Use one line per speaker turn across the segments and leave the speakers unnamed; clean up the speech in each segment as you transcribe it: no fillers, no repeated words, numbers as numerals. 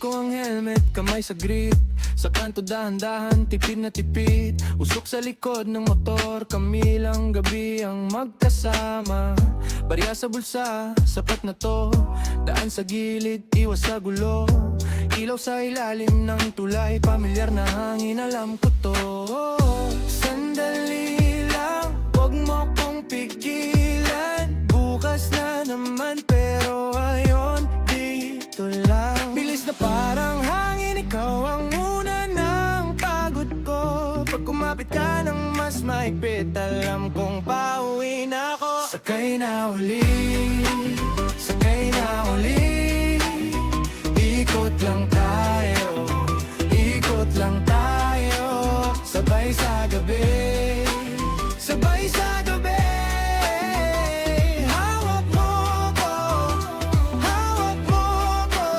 ko ang helmet, kamay sa grip. Sa kanto dahan-dahan, tipid na tipid. Usok sa likod ng motor, kami lang gabi ang magkasama. Barya sa bulsa, sapat na to. Daan sa gilid, iwas sa gulo. Ilaw sa ilalim ng tulay, pamilyar na hangin, alam ko to. Sandali lang, wag mo kong pigilan. Bukas na naman pero ayon, dito lang. Bilis na parang hangin, ikaw ang una ng pagod ko. Pag kumapit ka ng mas mahigpit, alam kong pauwi na ako. Sakay na uli, sakay na uli. Ikot lang tayo, ikot lang tayo. Sabay sa gabi, sabay sa gabi. Hawak mo ko, hawak mo ko.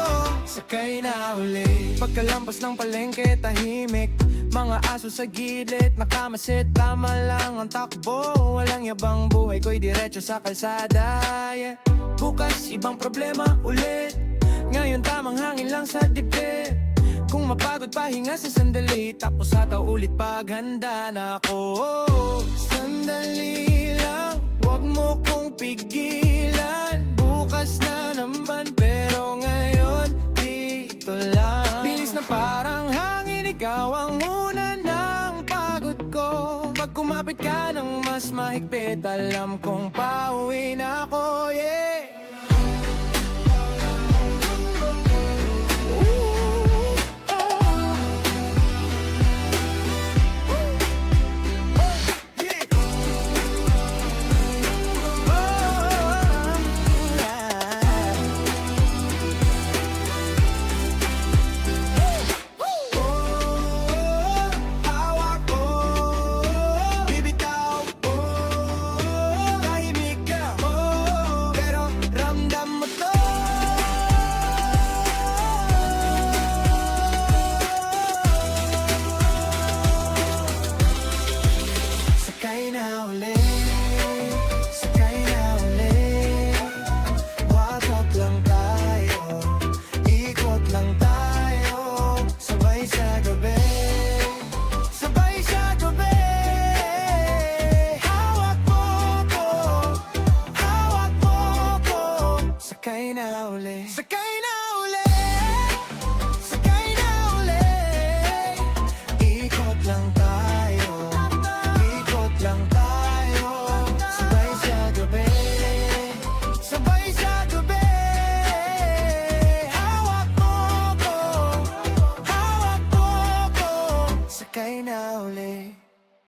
Sakay na uli. Pagkalampas ng palengke, tahimik. Mga aso sa gilid, nakamasit. Tama lang ang takbo, walang yabang. Buhay ko'y diretso sa kalsada, yeah. Bukas, ibang problema ulit. Ngayon tamang hangin lang sa dibdib. Kung mapagod, pahinga sa sandali. Tapos hataw ulit pag handa na ako. Sandali lang, wag mo kong pigilan. Bukas na naman pero ngayon dito lang. Bilis na parang hangin, ikaw ang una ng pagod ko. Pag kumapit ka ng mas mahigpit, alam kong pauwi na ako, yeah.